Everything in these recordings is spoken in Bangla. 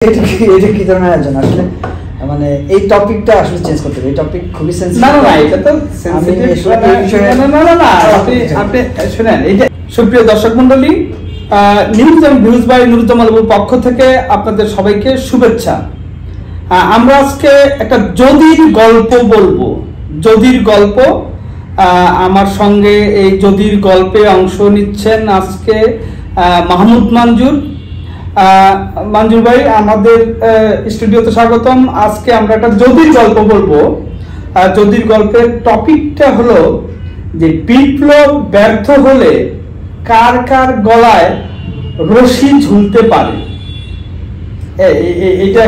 এটা কি ধরনের আয়োজন আসলে মানে এই টপিকটা আসলে চেঞ্জ করতে হবে। এই টপিক খুবই সেনসিটিভ। না এটা তো সেনসিটিভ না আপনি শুনেন। এই যে সুপ্রিয় দর্শক মণ্ডলী, news and views by Nuruzzaman বাবুর পক্ষ থেকে আপনাদের সবাইকে শুভেচ্ছা। আমরা আজকে একটা যদির গল্প বলবো। যদির গল্প, আমার সঙ্গে এই যদির গল্পে অংশ নিচ্ছেন আজকে মাহমুদ মঞ্জুর ভাই, আমাদের স্টুডিওতে স্বাগতম। আজকে আমরা একটা যদির গল্প বলবো। যদির গল্পের টপিকটা হলো যে বিপ্লব ব্যর্থ হলে কার কার গলায় রশি ঝুলতে পারে। এটা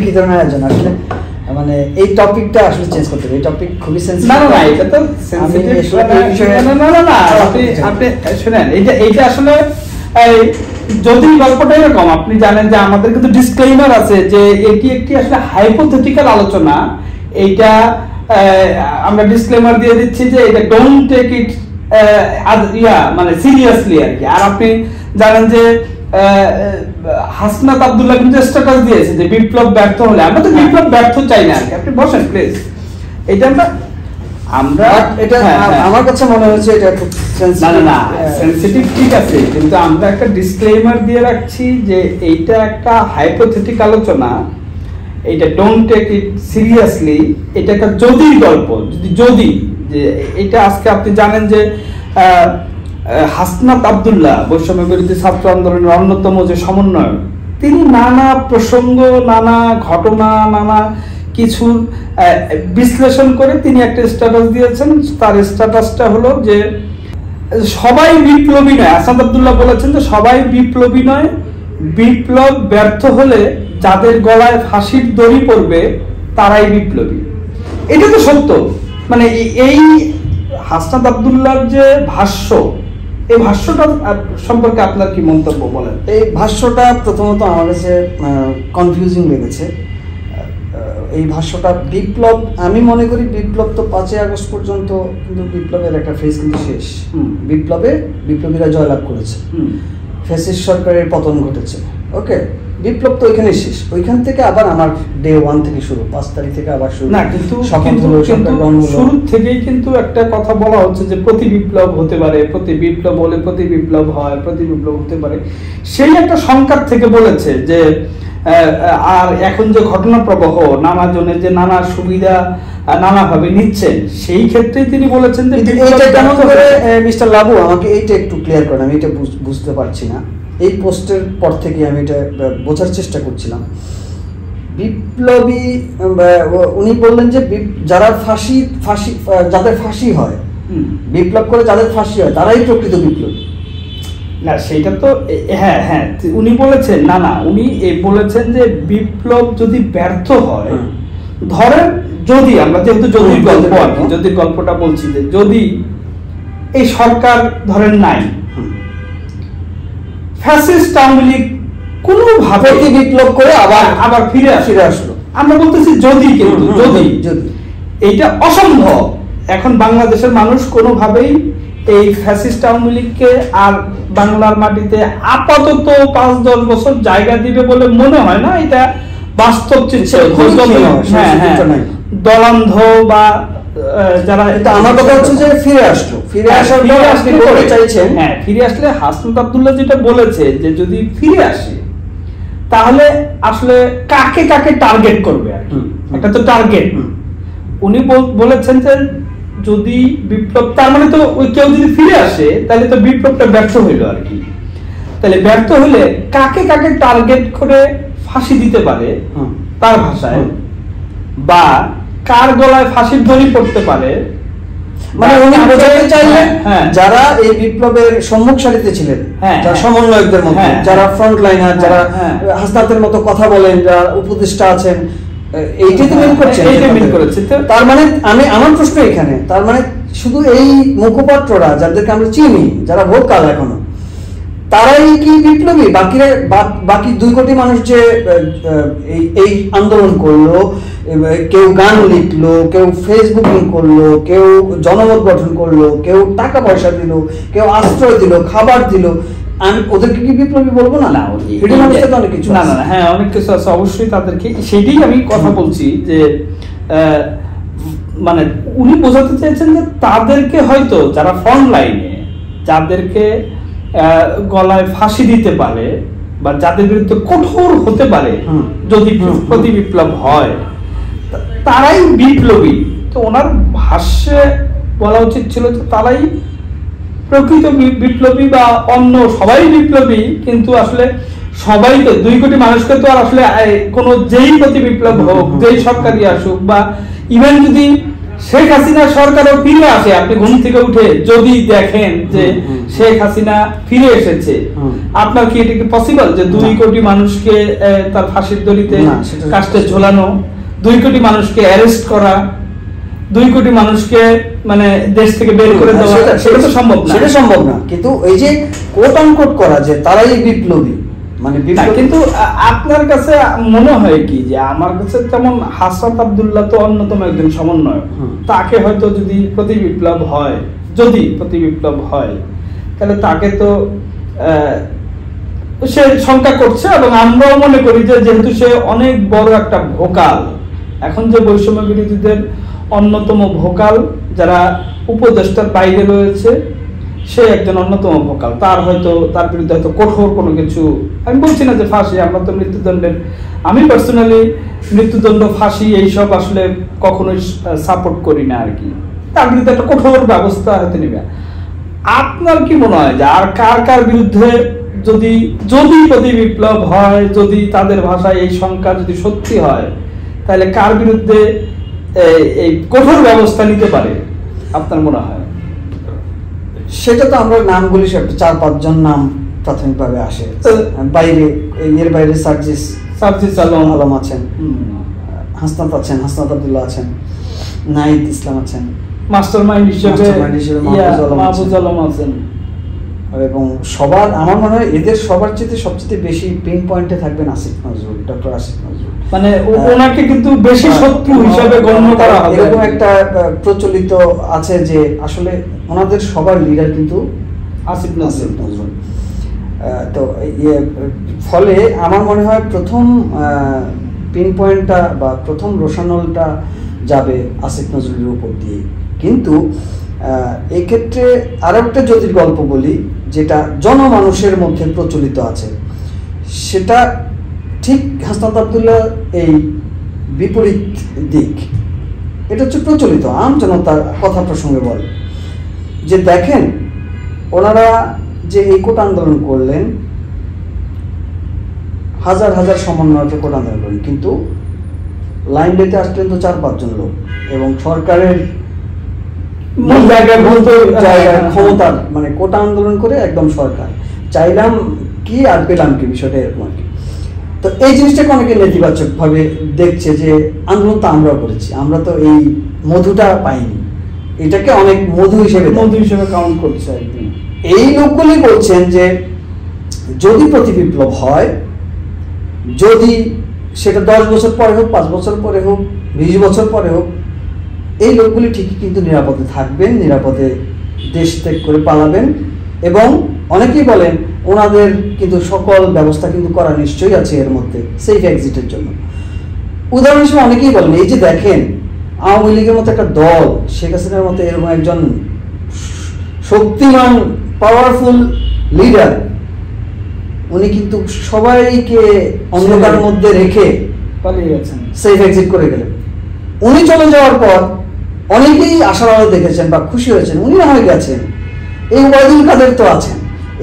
কি ধরনের আয়োজন আসলে মানে এই টপিকটা আসলে চেঞ্জ করতে হবে। এই টপিক খুবই সেনসিটিভ। না এটা তো সেনসিটিভ না আপনি শুনেন। এইটা আসলে যদি গল্পটা এরকম, আপনি জানেন যে আমাদের কিন্তু ডিসক্লেইমার আছে যে এটি একটি আসলে হাইপোথেটিক্যাল আলোচনা। এইটা আমরা ডিসক্লেইমার দিয়ে দিচ্ছি যে এটা ডোন্ট টেক ইট মানে সিরিয়াসলি আর কি। আর আপনি জানেন যে হাসনাত আব্দুল্লাহ কিন্তু স্ট্যাটাস দিয়েছে যে বিপ্লব ব্যর্থ হলে, আমরা তো বিপ্লব ব্যর্থ চাই না আর কি। আপনি বসেন প্লিজ। এটা আমরা এটা আমার কাছে মনে হচ্ছে এটা খুব সেনসিটিভ, ঠিক আছে, কিন্তু আমরা একটা ডিসক্লেইমার দিয়ে রাখছি যে এইটা একটা হাইপোথেটিক আলোচনা। এটা ডোন্ট টেক ইট সিরিয়াসলি। এটা একটা যদির গল্প। যদি যে এটা আজকে আপনি জানেন যে হাসনাত আব্দুল্লাহ বৈষম্য বিরোধী ছাত্র আন্দোলনের অন্যতম যে সমন্বয়ক, তিনি নানা প্রসঙ্গ, নানা ঘটনা, নানা কিছু বিশ্লেষণ করে তিনি একটা স্ট্যাটাস দিয়েছেন। তার স্ট্যাটাসটা হলো যে সবাই বিপ্লবী নয়। হাসনাত আব্দুল্লাহ বলেছেন যে সবাই বিপ্লবী নয়, বিপ্লব ব্যর্থ হলে যাদের গলায় ফাঁসির দড়ি পড়বে তারাই বিপ্লবী। এটা তো সত্য। মানে এই হাসনাত আব্দুল্লাহর যে ভাষ্য, এই ভাষ্যটা সম্পর্কে আপনার কি মন্তব্য বলেন? এই ভাষ্যটা প্রথমত আমার কাছে কনফিউজিং লেগেছে। এই ভাষ্যটা বিপ্লব, আমি মনে করি বিপ্লব তো 5ই আগস্ট পর্যন্ত কিন্তু বিপ্লবের একটা ফেজ কিন্তু শেষ। বিপ্লবীরা জয়লাভ করেছে, ফ্যাসিস্ট সরকারের পতন ঘটেছে। ওকে, বিপ্লব তো ওইখানে শেষ। ওইখান থেকে আবার আমার ডে 1 থেকে শুরু, 5 তারিখ থেকে আবার শুরু। না কিন্তু শুরু থেকেই কিন্তু একটা কথা বলা হচ্ছে যে প্রতি বিপ্লব হতে পারে, প্রতি বিপ্লব হলে প্রতি বিপ্লব হয়, প্রতি বিপ্লব হতে পারে, সেই একটা সংকার থেকে বলেছে যে আর এখন যে ঘটনা প্রবাহ, নানা জনের যে নানা সুবিধা নানাভাবে নিচ্ছেন, সেই ক্ষেত্রে তিনি বলেছেন যে এইটা কেমন করে মিস্টার লাবু আমাকে এইটা একটু ক্লিয়ার করেন। আমি এটা বুঝতে পারছি না। এই পোস্টের পর থেকে আমি এটা বোঝার চেষ্টা করছিলাম। বিপ্লবী, উনি বললেন যে যারা যাদের ফাঁসি হয়, বিপ্লব করে যাদের ফাঁসি হয় তারাই প্রকৃত বিপ্লবী। না সেটা তো হ্যাঁ উনি বলেছেন। না উনি বলেছেন যে বিপ্লব যদি ব্যর্থ হয়, ধরেন যদি আমরা যেহেতু যদির গল্প আর কি, যদির গল্পটা বলছি যে যদি এই সরকার ধরেন নাই, ফ্যাসিস্ট আওয়ামী লীগ কোনোভাবে বিপ্লব করে আবার ফিরে আসলো। আমরা বলতেছি যদি, কিন্তু যদি এইটা অসম্ভব। এখন বাংলাদেশের মানুষ কোনোভাবেই এই ফ্যাসিস্ট আওয়ামী লীগকে আর বাংলার মাটিতে আপাতত 5-10 বছর জায়গা দিবে বলে মনে হয় না। এটা বাস্তব চিত্র। দলান্ধ বা যারা, এটা আমার কথা হচ্ছে যে ফিরে আসার পর আপনি বলতে চাইছেন, ফিরে আসলে হাসনাত আব্দুল্লাহ যেটা বলেছে যে যদি ফিরে আসে তাহলে আসলে কাকে কাকে টার্গেট করবে আর কি, একটা তো টার্গেট। উনি বলেছেন যে যদি বিপ্লব, তার মানে তো ওই কেউ যদি ফিরে আসে তাহলে তো বিপ্লবটা ব্যর্থ হইল আর কি। তাহলে ব্যর্থ হলে কাকে কাকে টার্গেট করে ফাঁসি দিতে পারে তার ভাষায়, বা কার গলায় ফাঁসির দড়ি পড়তে পারে। মানে উনি বোঝাতে চাইলেন যারা এই বিপ্লবের সম্মুখ সারিতে ছিলেন, যারা সমন্বয়কদের মধ্যে, যারা ফ্রন্ট লাইনার, যারা হাসনাতের মতো কথা বলেন, যারা উপদেষ্টা আছেন, তার মানে আমার প্রশ্ন এখানে, তার মানে শুধু এই মুখপাত্ররা যাদেরকে আমরা চিনি, যারা ভোকাল এখনো, তারাই কি বিপ্লবী? বাকি 2 কোটি মানুষ যে এই আন্দোলন করলো, কেউ গান লিখলো, কেউ ফেসবুকিং করলো, কেউ জনমত গঠন করলো, কেউ টাকা পয়সা দিল, কেউ আশ্রয় দিল, খাবার দিল, আমি ওদেরকে কি বিপ্লবী বলবো না? না, ফ্রিডম হাউসে তো অনেক কিছু না আছে। না, হ্যাঁ অনেক কিছু আছে অবশ্যই, তাদেরকে সেটাই আমি কথা বলছি যে মানে উনি বোঝাতে চাইছেন যে তাদেরকে হয়তো যারা ফ্রন্ট লাইনে, যাদেরকে গলায় ফাঁসি দিতে পারে বা যাদের বিরুদ্ধে কঠোর হতে পারে যদি প্রতি বিপ্লব হয়, তারাই বিপ্লবী। তো ওনার ভাষ্যে বলা উচিত ছিল যে তারাই প্রকৃত বিপ্লবী বা অন্য সবাই বিপ্লবী, কিন্তু আসলে সবাই তো 2 কোটি মানুষকে তো আর আসলে কোনো যেই প্রতি বিপ্লব হোক, যেই সরকারই আসুক, বা ইভেন যদি শেখ হাসিনা সরকারও ফিরে আসে, আপনি ঘুম থেকে উঠে যদি দেখেন যে শেখ হাসিনা ফিরে এসেছে, আপনার কি এটা কি পসিবল যে 2 কোটি মানুষকে তার ফাঁসির দড়িতে কাস্টে ঝোলানো, 2 কোটি মানুষকে অ্যারেস্ট করা, 2 কোটি মানুষকে মানে দেশ থেকে বের করে দেওয়া, সেটা তো সম্ভব না। সেটা সম্ভব না, কিন্তু এই যে কোট আনকোট করা যে তারাই বিপ্লবী, মানে কিন্তু আপনার কাছে মনে হয় কি যে আমার কাছে যেমন হাসরাত আব্দুল্লাহ তো অন্যতম একজন সমন্বয়ক, তাকে হয়তো যদি প্রতি বিপ্লব হয়, তাহলে তাকে তো সে শঙ্কা করছে, এবং আমরাও মনে করি যে যেহেতু সে অনেক বড় একটা ভোকাল, এখন যে বৈষম্য বিরোধীদের অন্যতম ভোকাল যারা উপদেষ্টার বাইরে রয়েছে, সে একজন অন্যতম ভোকাল, তার বিরুদ্ধে হয়তো কঠোর কোনো কিছু, আমি বলছি না যে ফাঁসি, আমরা তো মৃত্যুদণ্ডের, আমি পার্সোনালি মৃত্যুদণ্ড, ফাঁসি এইসব আসলে কখনোই সাপোর্ট করি না আর কি, তার বিরুদ্ধে একটা কঠোর ব্যবস্থা হতে নেবে। আপনার কি মনে হয় যে আর কার বিরুদ্ধে যদি প্রতি বিপ্লব হয়, যদি তাদের ভাষায় এই সংখ্যা যদি সত্যি হয়, তাহলে কার বিরুদ্ধে এই কঠোর ব্যবস্থা নিতে পারে আপনার মনে হয়? সেটা তো আমরা নামগুলি 4-5 জন নাম প্রাথমিকভাবে আসে, বাইরে এর বাইরে সার্জিস আলম আছেন, হাসনাত আব্দুল্লাহ আছেন, নাহিদ ইসলাম আছেন, মাস্টারমাইন্ড হিসেবে মাহফুজ আলম আছেন, এবং সবার আমার মনে হয় এদের সবার চেয়ে সবচেয়ে বেশি পিন পয়েন্টে থাকবেন ডক্টর আসিফ নজরুল, মানে ওনাকে কিন্তু বেশি শত্রু হিসেবে গণ্য করা হবে। এরকম একটা প্রচলিত আছে যে আসলে ওনাদের সবার লিডার কিন্তু আসিফ নজরুল। তো ফলে আমার মনে হয় প্রথম পিন পয়েন্টটা বা প্রথম রোশানলটা যাবে আসিফ নজরুলের উপর দিয়ে। কিন্তু এক্ষেত্রে আরো একটা জটিল গল্প বলি, যেটা জনমানুষের মধ্যে প্রচলিত আছে, সেটা ঠিক হাসনাত আব্দুল্লাহ এই বিপরীত দিক। এটা হচ্ছে প্রচলিত আম জনতার কথা প্রসঙ্গে বলে যে দেখেন ওনারা যে এই কোটা আন্দোলন করলেন, হাজার হাজার সমন্বয়কে কোটা আন্দোলন করলেন, কিন্তু লাইন দিতে আসলেন তো 4-5 জন লোক, এবং সরকারের জায়গায় ক্ষমতার মানে কোটা আন্দোলন করে একদম সরকার চাইলাম কি আর পেলাম কি, বিষয়টা এরকম আর কি। তো এই জিনিসটাকে অনেকে নেতিবাচক ভাবে দেখছে যে আন্দোলন তো আমরাও করেছি, আমরা তো এই মধুটা পাইনি, এটাকে অনেক মধু হিসেবে কাউন্ট করছে আর কি। এই লোকগুলি বলছেন যে যদি প্রতি বিপ্লব হয়, যদি সেটা 10 বছর পরে হোক, 5 বছর পরে হোক, 20 বছর পরে হোক, এই লোকগুলি ঠিকই কিন্তু নিরাপদে থাকবেন, নিরাপদে দেশ ত্যাগ করে পালাবেন, এবং অনেকেই বলেন ওনাদের কিন্তু সকল ব্যবস্থা কিন্তু করা নিশ্চয়ই আছে এর মধ্যে সেফ এক্সিটের জন্য। উদাহরণ হিসেবে অনেকেই বলেন এই যে দেখেন আওয়ামী লীগের মতো একটা দল, শেখ হাসিনার মতো এরকম একজন শক্তিমান পাওয়ারফুল লিডার, উনি কিন্তু সবাইকে অন্ধকারের মধ্যে রেখে পালিয়ে গেছেন, সেফ এক্সিট করে গেলেন। উনি চলে যাওয়ার পর অনেকেই আশার আলো দেখেছেন বা খুশি হয়েছেন, উনি না হয়ে গেছেন, এই ওয়াহিদুল কাদের তো আছেন,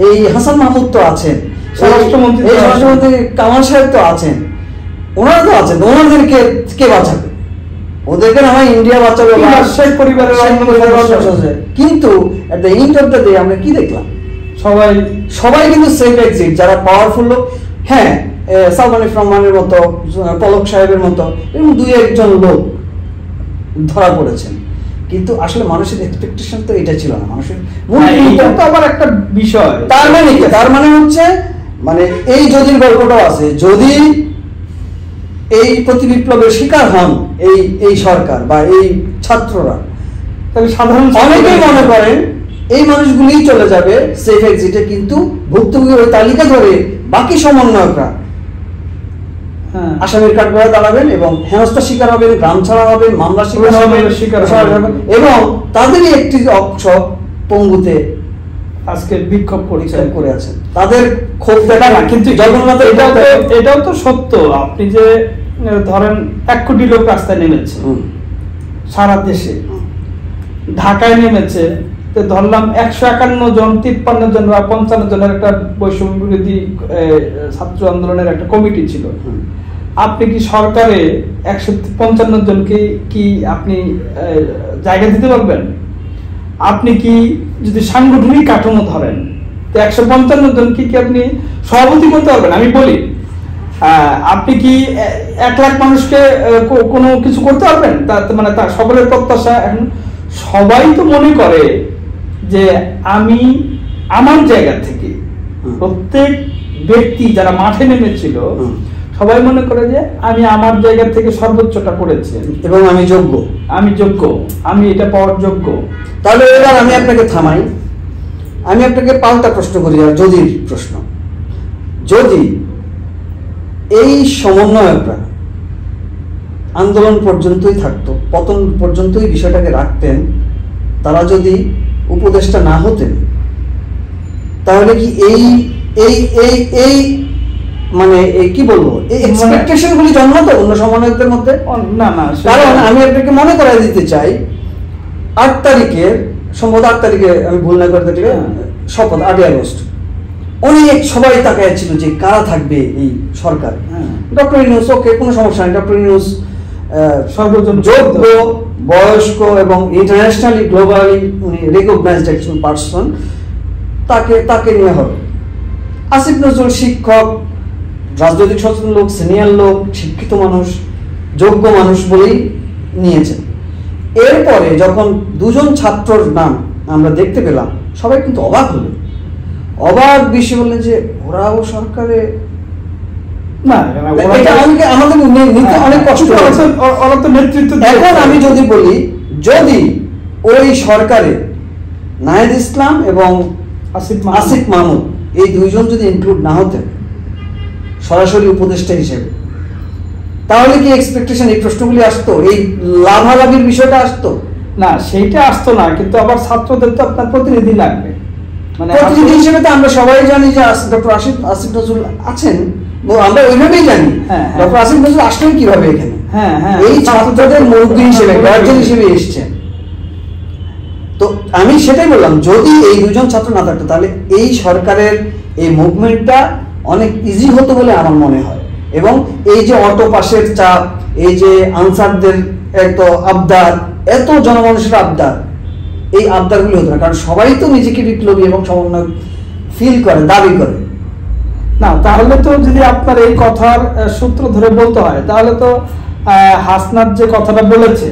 এই হাসান মাহমুদ তো আছেন, স্বরাষ্ট্রমন্ত্রী কামাল সাহেব তো আছেন, ওনারা তো আছেন, ওনাদেরকে কে বাঁচাবে? ওদেরকে না হয় ইন্ডিয়া বাঁচাবে, কিন্তু at the end of the day আমরা কি দেখলাম? সবাই কিন্তু সেফ এক্সিট, যারা পাওয়ারফুল লোক, হ্যাঁ সালমান এফ রহমানের মতো, পলক সাহেবের মতো এরকম 2-1 জন লোক ধরা পড়েছেন, কিন্তু আসলে মানুষের এক্সপেকটেশন তো এটা ছিল না। মানুষের এটা তো আবার একটা বিষয়। তার মানে হচ্ছে মানে এই জটিল গল্পটাও আছে, যদি এই প্রতি বিপ্লবের শিকার হন এই সরকার বা এই ছাত্ররা, তাহলে সাধারণ অনেকেই মনে করেন এই মানুষগুলিই চলে যাবে সেফ এক্সিটে, কিন্তু ভুক্তভোগী ওই তালিকা ধরে বাকি সমন্বয়করা আসামির কাঠগড়ায় দাঁড়াবেন এবং হেনস্থা শিকার হবেন, গ্রাম ছাড়া হবে, মামলা শিকার হবেন এবং তাদেরই একটি অংশ পঙ্গুতে আজকে বিক্ষোভ করে আছেন। তাদের ক্ষোভ দেখা না, কিন্তু জগন্নাথের এটাও তো সত্য। আপনি যে ধরেন 1 কোটি লোক রাস্তায় নেমেছে সারা দেশে, ঢাকায় নেমেছে, তো ধরলাম 151 জন, 53 জন বা 55 জনের একটা বৈষম্য বিরোধী ছাত্র আন্দোলনের একটা কমিটি ছিল। আপনি কি সরকারে 155 জনকে কি আপনি জায়গা দিতে পারবেন? আপনি কি যদি সাংগঠনিক কাঠামো ধরেন, তো 155 জনকে কি আপনি সভাপতি করতে পারবেন? আমি বলি, আপনি কি 1 লাখ মানুষকে কোনো কিছু করতে পারবেন? মানে তার সকলের প্রত্যাশা, এখন সবাই তো মনে করে যে আমি আমার জায়গা থেকে, প্রত্যেক ব্যক্তি যারা মাঠে নেমেছিল সবাই মনে করে যে আমি আমার জায়গা থেকে সর্বোচ্চটা করেছি এবং আমি যোগ্য, আমি এটা পাওয়ার যোগ্য। তাহলে এবার আমি আপনাকে থামাই, আমি আপনাকে পাল্টা প্রশ্ন করি, যদির প্রশ্ন। যদি এই সমন্বয়করা আন্দোলন পর্যন্তই থাকতো, পতন পর্যন্তই বিষয়টাকে রাখতেন, তারা যদি উপদেষ্টা না হতেন, তাহলে কি এই এই এই এই মানে কি বলবো, এই এক্সপেকটেশন গুলি জন্মাতো অন্য সমন্বয়কদের মধ্যে? না। কারণ আমি আপনাকে মনে করাই দিতে চাই, 8 তারিখের, সম্ভবত 8 তারিখে আমি ভুল না করে থাকলে, শপথ 8ই আগস্ট, অনেক সবাই তাকায় ছিল যে কারা থাকবে এই সরকার। ডক্টর ইউনূস, ওকে, কোনো সমস্যা নেই, ডক্টর ইউনূস সর্বজন যোগ্য, বয়স্ক এবং ইন্টারন্যাশনালি গ্লোবালি উনি রেকগনাইজড একজন পার্সন, তাকে নিয়ে হবে। আসিফ নজরুল শিক্ষক, রাজনৈতিক সচেতন লোক, সিনিয়র লোক, শিক্ষিত মানুষ, যোগ্য মানুষ বলেই নিয়েছেন। এরপরে যখন 2 জন ছাত্রর নাম আমরা দেখতে পেলাম, সবাই কিন্তু অবাক হলো, অবাক বিষয় বললেন যে ওরাও সরকারে না, আমাদের নিতে অনেক কষ্ট হচ্ছে। এখন আমি যদি বলি, যদি ওই সরকারে নাহিদ ইসলাম এবং আসিফ মাহমুদ এই 2 জন যদি ইনক্লুড না হতেন সরাসরি উপদেষ্টা হিসেবে, তাহলে কি এক্সপেকটেশন, এই প্রশ্নগুলি আসতো, এই লাভালাভির বিষয়টা আসতো না? সেইটা আসতো না, কিন্তু আবার ছাত্রদের তো আপনার প্রতিনিধি লাগবে, মানে প্রতিনিধি হিসেবে তো আমরা সবাই জানি যে ডক্টর আসিফ নজরুল আছেন, আমরা ওইভাবেই জানি। ডক্টর আসিফ নজরুল আসলেন কিভাবে এখানে? এই ছাত্রদের মুরব্বী হিসেবে, গার্জিয়ান হিসেবে এসছেন। তো আমি সেটাই বললাম, যদি এই 2 জন ছাত্র না থাকতো, তাহলে এই সরকারের এই মুভমেন্টটা অনেক ইজি হতো বলে আমার মনে হয়। এবং এই যে অটো পাসের চাপ, এই যে আনসারদের এত আবদার, এত জনমানুষের আবদার, এই আবদারগুলি হতো না, কারণ সবাই তো নিজেকে বিপ্লবী এবং সমন্বয় ফিল করে, দাবি করে। না, তাহলে তো যদি আপনার এই কথার সূত্র ধরে বলতে হয়, তাহলে তো হাসনাত যে কথাটা বলেছে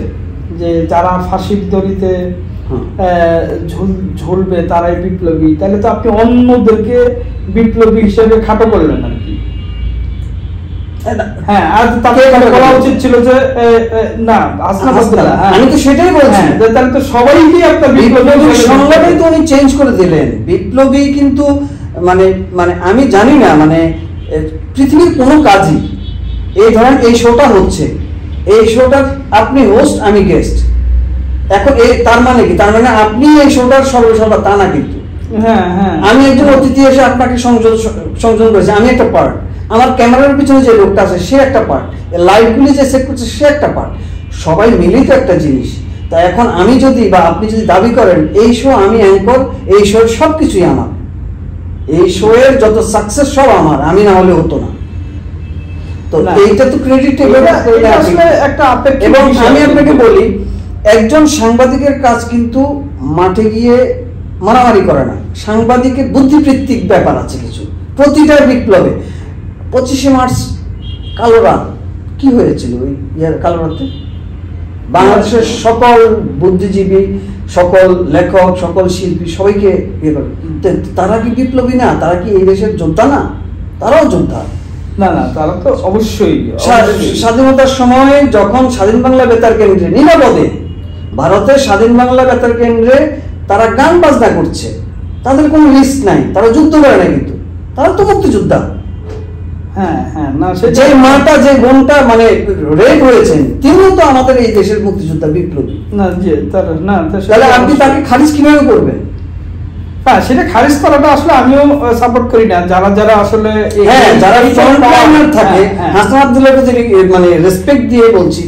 যে যারা ফাঁসির দড়িতে ঝুলবে তারাই বিপ্লবী, তাহলে তো আপনি অন্যদেরকে বিপ্লবী হিসেবে খাটো করলেন আর কি। হ্যাঁ, আর তাকে বলা উচিত ছিল যে না, আমি তো সেটাই বলছি, তাহলে তো সবাইকে আপনার বিপ্লবী সংজ্ঞাটাই তো উনি চেঞ্জ করে দিলেন। বিপ্লবী কিন্তু মানে মানে আমি জানি না, মানে পৃথিবীর কোনো কাজই, এই ধরেন এই শোটা হচ্ছে, এই শোটার আপনি হোস্ট, আমি গেস্ট, এখন এই তার মানে কি? তার মানে আপনি এই শোটার সর্বসর্বা তা না, কিন্তু আমি একজন অতিথি এসে আপনাকে সংযোজন করেছি, আমি একটা পার্ট, আমার ক্যামেরার পিছনে যে লোকটা আছে সে একটা পার্ট, লাইটগুলি যে সেট করছে সে একটা পার্ট, সবাই মিলেই তো একটা জিনিস। তা এখন আমি যদি বা আপনি যদি দাবি করেন এই শো আমি অ্যাঙ্কর, এই শোর সব কিছুই আমার, এই শো এর যত সাকসেস সব আমার, আমি না হলে হতো না। তো এইটা তো ক্রেডিট একটা, এবং আমি আপনাকে বলি, একজন সাংবাদিকের কাজ কিন্তু মাঠে গিয়ে মারামারি করে না, সাংবাদিকের বুদ্ধিবৃত্তিক ব্যাপার আছে কিছু। প্রতিটা বিপ্লবে 25শে মার্চ কালো রাত কি হয়েছিল, ওই কালো রাতে বাংলাদেশের সকল বুদ্ধিজীবী, সকল লেখক, সকল শিল্পী সবাইকে ইয়ে করে। তারা কি বিপ্লবী না? তারা কি এই দেশের যোদ্ধা না? তারাও যোদ্ধা। না না, তারা তো অবশ্যই স্বাধীনতার সময় যখন স্বাধীন বাংলা বেতার কেন্দ্রে নিরাপদে, ভারতের স্বাধীন বাংলা বেতার কেন্দ্রে তারা গান বাজনা করছে, তাদের কোনো রিস্ক নাই, তারা যুদ্ধ করে না, কিন্তু তারা তো মুক্তিযোদ্ধা। হ্যাঁ হ্যাঁ, না যে মাটা যে বোনটা মানে রেপ হয়েছেন, তিনিও তো আমাদের এই দেশের মুক্তিযোদ্ধা, বিপ্লবী। না যে তারা না, তাহলে আপনি তাকে খারিজ কিভাবে করবেন? হ্যাঁ, সেটা খারিজ করাটা আসলে আমিও সাপোর্ট করি না। যারা যারা আসলে যারা ফ্রন্ট লাইনার থাকে, হাসান আব্দুল্লাহকে যদি মানে রেসপেক্ট দিয়ে বলছি,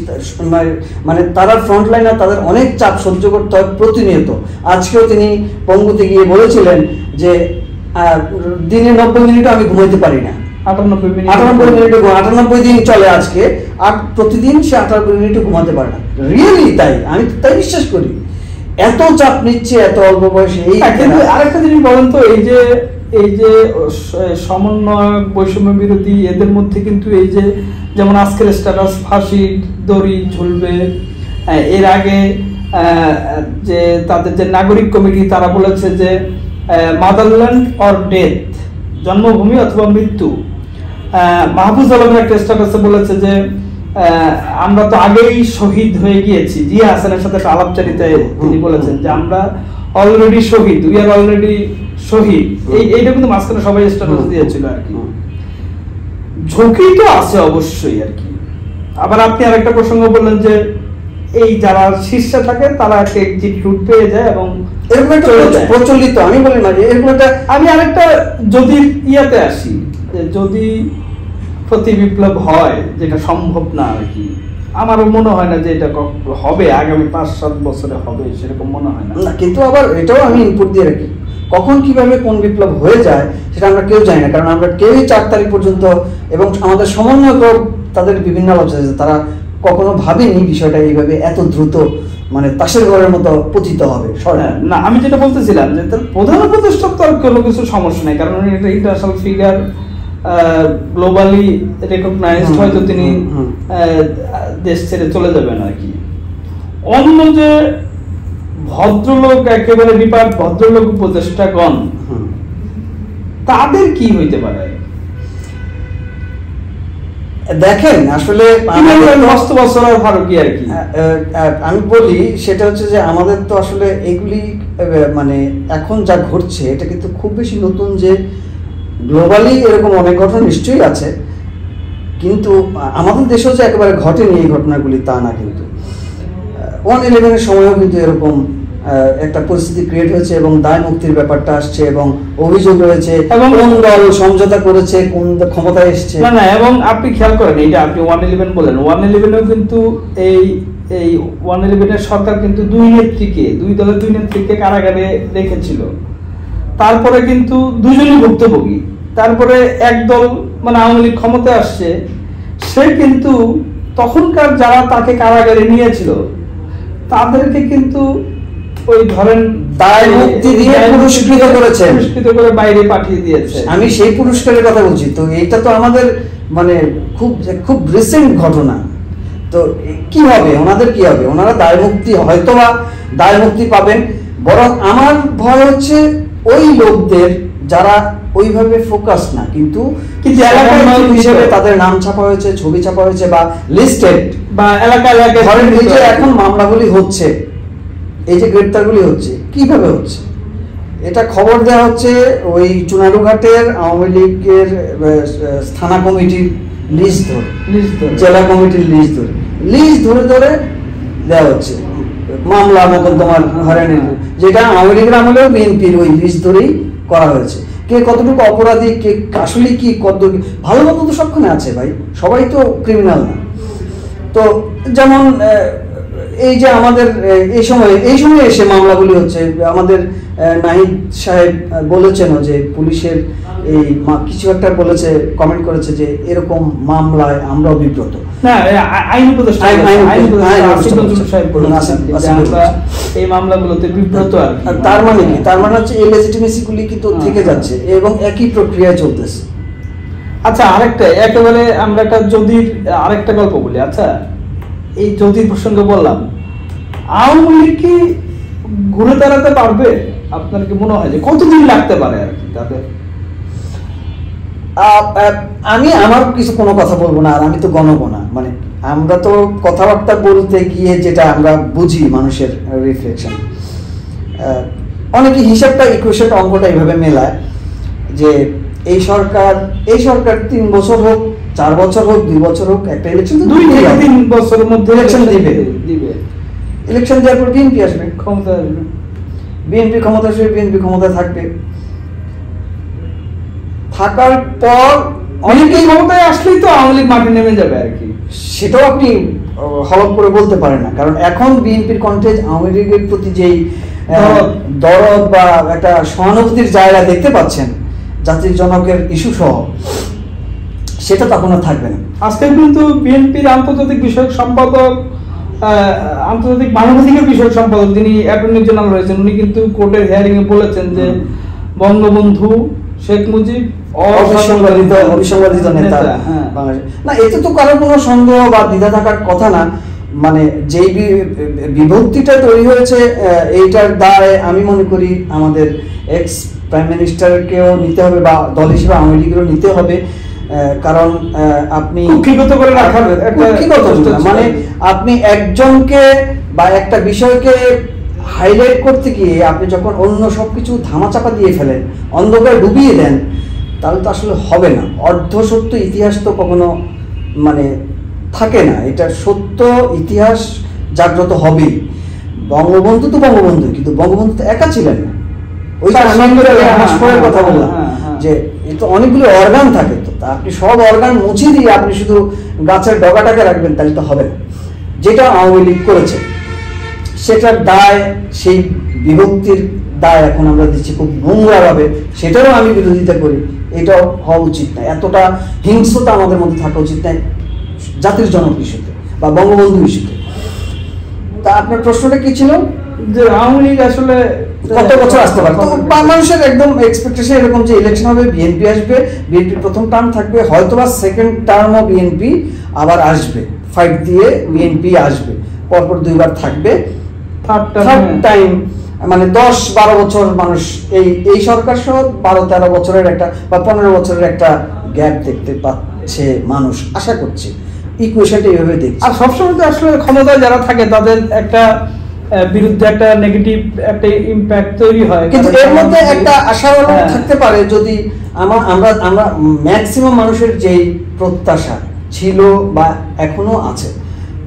মানে তারা ফ্রন্ট লাইনার, তাদের অনেক চাপ সহ্য করতে হয় প্রতিনিয়ত। আজকেও তিনি পঙ্গুতে গিয়ে বলেছিলেন যে দিনে 90 মিনিট আমি ঘুমাইতে পারি না, 98 দিন চলে আজকে, আর প্রতিদিন সে 98 মিনিট ঘুমাতে পারে না। রিয়েলি তাই, আমি তাই বিশ্বাস করি। এত চাপ নিচ্ছে এত অল্প বয়সে। কিন্তু আরেকটা জিনিস বলেন তো, এই যে সমন্বয়ক, বৈষম্য বিরোধী, এদের মধ্যে কিন্তু এই যে যেমন আজকের স্ট্যাটাস ফাঁসি দড়ি ঝুলবে, এর আগে যে তাদের যে নাগরিক কমিটি তারা বলেছে যে মাদারল্যান্ড অর ডেথ, জন্মভূমি অথবা মৃত্যু। মাহফুজ আলমের একটা স্ট্যাটাসে বলেছে যে আমরা তো আগেই শহীদ হয়ে গিয়েছি। জিয়া হাসানের সাথে একটা আলাপচারিতায় তিনি বলেছেন যে আমরা অলরেডি শহীদ, উই আর অলরেডি শহীদ। এইটা কিন্তু মাঝখানে সবাই স্ট্যাটাস দিয়েছিল আর কি। ঝুঁকি তো আছে অবশ্যই আর কি। আবার আপনি আরেকটা প্রসঙ্গ বললেন যে এই যারা শীর্ষে থাকে তারা একটা এক্সিট রুট পেয়ে যায় এবং এরকম একটা প্রচলিত, আমি বলি না যে এরকম একটা। আমি আরেকটা যদি ইয়াতে আসি, যদি প্রতি বিপ্লব হয়, যেটা সম্ভব না আর কি, আমারও মনে হয় না যে এটা হবে আগামী 5-7 বছরে হবে, সেরকম মনে হয় না। কিন্তু আবার এটাও আমি ইনপুট দিয়ে রাখি, কখন কিভাবে কোন বিপ্লব হয়ে যায় সেটা আমরা কেউ জানি না, কারণ আমরা কেউই 4 তারিখ পর্যন্ত, এবং আমাদের সমন্বয়ক তাদের বিভিন্ন আলোচনা, তারা কখনো ভাবেনি বিষয়টা এইভাবে এত দ্রুত মানে তাসের ঘরের মতো পতিত হবে। না, আমি যেটা বলতেছিলাম যে তার প্রধান উপদেষ্টা তো আর কোনো কিছু সমস্যা নেই, কারণ এটা ইন্টারন্যাশনাল ফিগার, গ্লোবালি রেকগনাইজড, হয়তো তিনি দেশ ছেড়ে চলে যাবেন আর কি। অন্য যে ভদ্রলোক, একেবারে বিপাক ভদ্রলোক উপদেষ্টাগণ, তাদের কি হইতে পারে? দেখেন আসলে আমি বলি সেটা হচ্ছে যে আমাদের তো আসলে এগুলি মানে এখন যা ঘটছে এটা কিন্তু খুব বেশি নতুন, যে গ্লোবালি এরকম অনেক ঘটনা নিশ্চয়ই আছে, কিন্তু আমাদের দেশেও যে একেবারে ঘটেনি এই ঘটনাগুলি তা না। কিন্তু 1/11-এর সময়ও কিন্তু এরকম একটা পরিস্থিতি ক্রিয়েট হয়েছে এবং দায় মুক্তির ব্যাপারটা আসছে এবং অভিযোগ রয়েছে এবং কোন দল সমঝোতা করেছে, কোন ক্ষমতায় এসছে। না, এবং আপনি খেয়াল করেন, এটা আপনি 1/11 বলেন, 1/11-এও কিন্তু এই 1/11-এর সরকার কিন্তু দুই দলের দুই নেত্রীকে কারাগারে রেখেছিল। তারপরে কিন্তু দুজনই ভুক্তভোগী। তারপরে এক দল মানে আওয়ামী লীগ ক্ষমতায় আসছে, সে কিন্তু তখনকার যারা তাকে কারাগারে নিয়েছিল তাদেরকে কিন্তু ওই ধরেন দায় মুক্তি দিয়ে পুরস্কৃত করেছে, পুরস্কৃত করে বাইরে পাঠিয়ে দিয়েছে। আমি সেই পুরস্কারের কথা বলছি। তো এটা তো আমাদের মানে খুব রিসেন্ট ঘটনা। তো কি হবে ওনাদের, কি হবে? ওনারা দায় মুক্তি, হয়তোবা দায় মুক্তি পাবেন, বরং আমার ভয় হচ্ছে ওই লোকদের যারা ওইভাবে ফোকাস না, কিন্তু হিসেবে তাদের নাম ছাপা হয়েছে, ছবি ছাপা হয়েছে বা লিস্টেড, বা এলাকায় ধরেন এই যে এখন মামলাগুলি হচ্ছে, এই যে গ্রেপ্তারগুলি হচ্ছে, কিভাবে হচ্ছে? এটা খবর দেওয়া হচ্ছে ওই চুনারুঘাটের আওয়ামী লীগের থানা কমিটির লিস্ট ধরে, জেলা কমিটির লিস্ট ধরে দেওয়া হচ্ছে মামলা মোকদ্দমার হয়রানির, যেটা আওয়ামী লীগের আমলেও বিএনপির ওই লিস্ট ধরেই করা হয়েছে। কে কতটুকু অপরাধী, কে আসলে কি কত ভালো মতো তো সবখানে আছে ভাই, সবাই তো ক্রিমিনাল না। তো যেমন এই যে আমাদের এই সময় এসে মামলাগুলি হচ্ছে, আমাদের নাহিদ সাহেব বলেছেন যে পুলিশের এই কিছু একটা বলেছে, কমেন্ট করেছে যে এরকম মামলায় আমরাও বিব্রত। এই মামলাগুলোতে বিব্রত। তার মানে কি? তার মানে হচ্ছে এই লেজিটিমেসিগুলি কিন্তু থেকে যাচ্ছে এবং একই প্রক্রিয়ায় চলতেছে। আচ্ছা, আরেকটা একেবারে আমরা একটা যদির আরেকটা গল্প বলি। আচ্ছা, এই যদির প্রসঙ্গে বললাম, আওয়ামী লীগ কি ঘুরে দাঁড়াতে পারবে? আপনার কি মনে হয় যে কতদিন লাগতে পারে আর কি তাদের? আমি আমার কিছু কোনো কথা বলবো না, আর আমি তো গণগণা, মানে আমরা তো কথাবার্তা বলতে গিয়ে যেটা আমরা বুঝি মানুষের রিফ্লেকশন, অনেকে হিসাবটা ইকুয়েশনটা অঙ্কটা এইভাবে মেলায় যে এই সরকার 3 বছর হোক, 4 বছর হোক, 2 বছর হোক, একটা ইলেকশন 2 থেকে 3 বছরের মধ্যে ইলেকশন দিবে। ইলেকশন দেওয়ার পর বিএনপি আসবে, ক্ষমতা আসবে, বিএনপি ক্ষমতা আসবে, বিএনপি ক্ষমতা থাকবে। থাকার পর অনেকেই ক্ষমতায় আসলেই তো আওয়ামী লীগ মাঠে নেমে যাবে আর কি। সেটাও আপনি হলপ করে বলতে পারেন না, কারণ এখন বিএনপির কণ্ঠে আওয়ামী লীগের প্রতি যেই দরদ বা একটা সহানুভূতির জায়গা দেখতে পাচ্ছেন জাতির জনকের ইস্যু সহ, সেটা তখন আর থাকবে না। আজকে কিন্তু বিএনপির আন্তর্জাতিক বিষয়ক সম্পাদক, আন্তর্জাতিক মানবাধিকার বিষয়ক সম্পাদক যিনি অ্যাটর্নি জেনারেল রয়েছেন, উনি কিন্তু কোর্টের হিয়ারিং এ বলেছেন যে বঙ্গবন্ধু শেখ মুজিব অবিসংবাদিত নেতা বাংলাদেশ। না, এতে তো কারো কোনো সন্দেহ বা দ্বিধা থাকার কথা না। মানে যেই বিভক্তিটা তৈরি হয়েছে, এইটার দায় আমি মনে করি আমাদের এক্স প্রাইম মিনিস্টারকেও নিতে হবে বা দল হিসেবে আওয়ামী লীগেরও নিতে হবে। কারণ আপনি কুক্ষিগত করে রাখার মানে আপনি একজনকে বা একটা বিষয়কে হাইলাইট করতে গিয়ে আপনি যখন অন্য সবকিছু ধামাচাপা দিয়ে ফেলেন, অন্ধকারে ডুবিয়ে দেন, তাহলে তো আসলে হবে না। অর্ধ সত্য ইতিহাস তো কখনো মানে থাকে না, এটা সত্য ইতিহাস জাগ্রত হবেই। বঙ্গবন্ধু তো বঙ্গবন্ধু, কিন্তু বঙ্গবন্ধু তো একা ছিলেন না। ওই কথা বললাম যে তো অনেকগুলো অর্গান থাকে, তো আপনি সব অর্গান মুছিয়ে দিয়ে আপনি শুধু গাছের ডগাটাকে রাখবেন, তাহলে তো হবে না। যেটা আওয়ামী লীগ করেছে সেটার দায়, সেই বিভক্তির দায় এখন আমরা দিচ্ছি খুব নোংরাভাবে, সেটারও আমি বিরোধিতা করি। এটাও হওয়া উচিত না, এতটা হিংস্রতা আমাদের মধ্যে থাকা উচিত নয় জাতির জনক ইস্যুতে বা বঙ্গবন্ধু ইস্যুতে। তা আপনার প্রশ্নটা কি ছিল? যে আওয়ামী লীগ আসলে কত বছর আসতে পারে? মানুষের একদম এক্সপেকটেশন এরকম যে ইলেকশন হবে, বিএনপি আসবে, বিএনপির প্রথম টার্ম থাকবে, হয়তোবা সেকেন্ড টার্মও বিএনপি আবার আসবে, ফাইট দিয়ে বিএনপি আসবে, পরপর 2বার থাকবে, থার্ড টাইম মানে 10-12 বছর মানুষ এই সরকার সহ 12-13 বছরের একটা বা 15 বছরের একটা গ্যাপ দেখতে পাচ্ছে মানুষ, আশা করছে। ইকুয়েশনটা এইভাবে দেখছি। আর সবসময় তো আসলে ক্ষমতায় যারা থাকে তাদের একটা বিরুদ্ধে একটা নেগেটিভ একটা ইমপ্যাক্ট তৈরি হয়, কিন্তু এর মধ্যে একটা আশার আলো থাকতে পারে যদি আমরা ম্যাক্সিমাম মানুষের যেই প্রত্যাশা ছিল বা এখনো আছে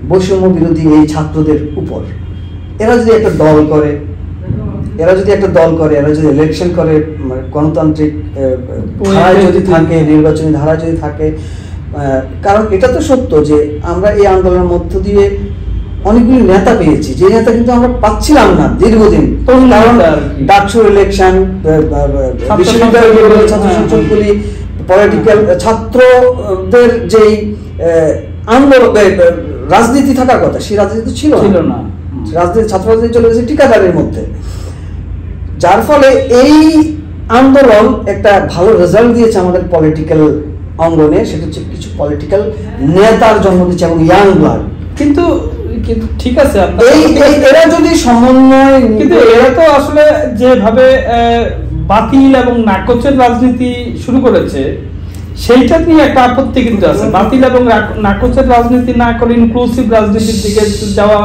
বৈষম্য বিরোধী এই ছাত্রদের উপর, এরা যদি একটা দল করে, এরা যদি ইলেকশন করে, গণতান্ত্রিক ধারায় যদি থাকে, নির্বাচনী ধারায় যদি থাকে, কারণ এটা তো সত্য যে আমরা এই আন্দোলনের মধ্য দিয়ে অনেকগুলি নেতা পেয়েছি, যে নেতা কিন্তু আমরা পাচ্ছিলাম না দীর্ঘদিন। কারণ ডাকসুর ইলেকশন, বিশ্ববিদ্যালয় ছাত্র সংসদগুলি, পলিটিক্যাল ছাত্রদের যেই আন্দোলন রাজনীতি থাকার কথা, সেই রাজনীতি ছিল না। রাজনীতি ছাত্র রাজনীতি চলে গেছে ঠিকাদারের মধ্যে, যার ফলে এই আন্দোলন একটা ভালো রেজাল্ট দিয়েছে আমাদের পলিটিক্যাল অঙ্গনে। সেটা হচ্ছে কিছু পলিটিক্যাল নেতার জন্ম দিচ্ছে এবং ইয়াং ব্লাড। কিন্তু ঠিক আছে, এরা যদি সমন্বয়, কিন্তু এরা তো আসলে যেভাবে বাতিল এবং নাকচের রাজনীতি শুরু করেছে, সেইটা নিয়ে একটা আপত্তি কিন্তু আছে। বাতিল এবং নাকচের রাজনীতি না করে ইনক্লুসিভ রাজনীতির দিকে যাওয়া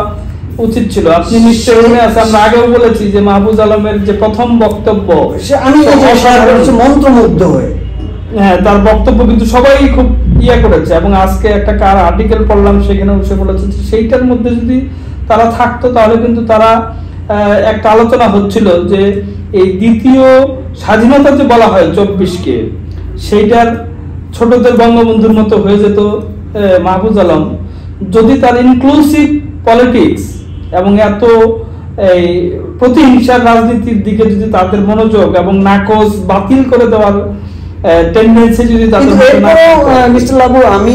উচিত ছিল। আপনি নিশ্চয়ই মনে আছে, আমরা আগেও বলেছি যে মাহফুজ আলমের যে প্রথম বক্তব্য, আমি মন্ত্রমুগ্ধ হয়ে, হ্যাঁ, তার বক্তব্য কিন্তু সবাই খুব করেছে। এবং আজকে একটা কার আর্টিকেল পড়লাম, সেখানে সে বলেছে সেইটার মধ্যে যদি তারা থাকতো তাহলে কিন্তু তারা একটা আলোচনা হচ্ছিল যে এই দ্বিতীয় স্বাধীনতা যে বলা হয় 24কে, সেইটার ছোটদের বঙ্গবন্ধুর মতো হয়ে যেত মাহফুজ আলম যদি তার ইনক্লুসিভ পলিটিক্স এবং এত এই প্রতিহিংসার রাজনীতির দিকে যদি তাদের মনোযোগ এবং নাকচ বাতিল করে দেওয়ার টেন্ডেন্সি যদি তাদের মিস্টার লাবু, আমি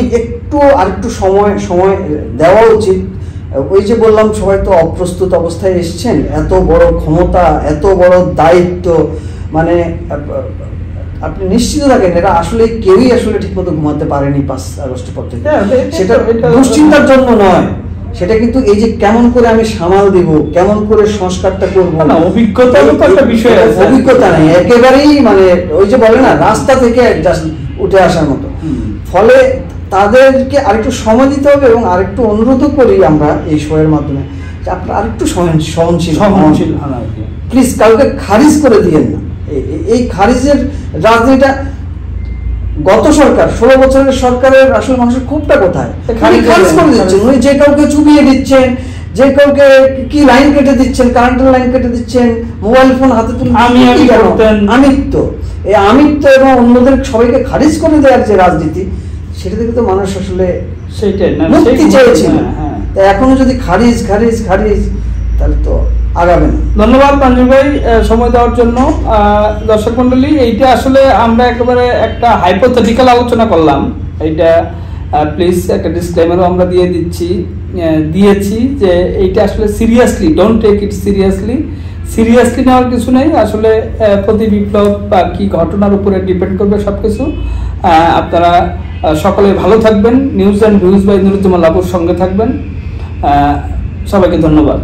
আরেকটু সময় দেওয়া উচিত। ওই যে বললাম, সবাই তো অপ্রস্তুত অবস্থায় এসছেন, এত বড় ক্ষমতা, এত বড় দায়িত্ব, মানে আপনি নিশ্চিত থাকেন এরা আসলে কেউই আসলে ঠিকমতো ঘুমাতে পারেনি 5 আগস্টের পর থেকে। সেটা দুশ্চিন্তার জন্য নয়, সেটা কিন্তু এই যে কেমন করে আমি সামাল দিব, কেমন করে সংস্কারটা করবো, অভিজ্ঞতা তো একটা বিষয় আছে। অভিজ্ঞতা নেই একেবারেই, মানে ওই যে বলে না রাস্তা থেকে উঠে আসার মতো। ফলে তাদেরকে আরেকটু সময় দিতে হবে এবং আরেকটু অনুরোধ করি আমরা এই শোয়ের মাধ্যমে যে আপনারা আরেকটু সহনশীল। প্লিজ কাউকে খারিজ করে দিয়েন না। এই খারিজের রাজনীতিটা গত সরকার 16 বছরের সরকারের আসলে মানুষের ক্ষোভটা কোথায়? খারিজ করে দিচ্ছেন, উনি যে কাউকে চুবিয়ে দিচ্ছেন, যে কাউকে কি লাইন কেটে দিচ্ছেন, কারেন্টের লাইন কেটে দিচ্ছেন, মোবাইল ফোন হাতে তুলে আমিত্ব, এই আমিত্ব এবং অন্যদের সবাইকে খারিজ করে দেওয়ার যে রাজনীতি, সেটা থেকে তো মানুষ আসলে মুক্তি চেয়েছিল। এখনো যদি খারিজ খারিজ খারিজ, তাহলে তো আগাবে না। ধন্যবাদ মঞ্জুর ভাই সময় দেওয়ার জন্য। দর্শক মন্ডলী, এইটা আসলে আমরা একেবারে একটা হাইপোথেটিক্যাল আলোচনা করলাম। এইটা প্লিজ একটা ডিসক্লেমারও আমরা দিয়েছি যে এইটা আসলে seriously, don't take it seriously নেওয়ার কিছু নেই। আসলে প্রতি বিপ্লব বা কি ঘটনার উপরে ডিপেন্ড করবে সবকিছু। আপনারা সকলে ভালো থাকবেন। News and views by Nuruzzaman লাবুর সঙ্গে থাকবেন। সবাইকে ধন্যবাদ।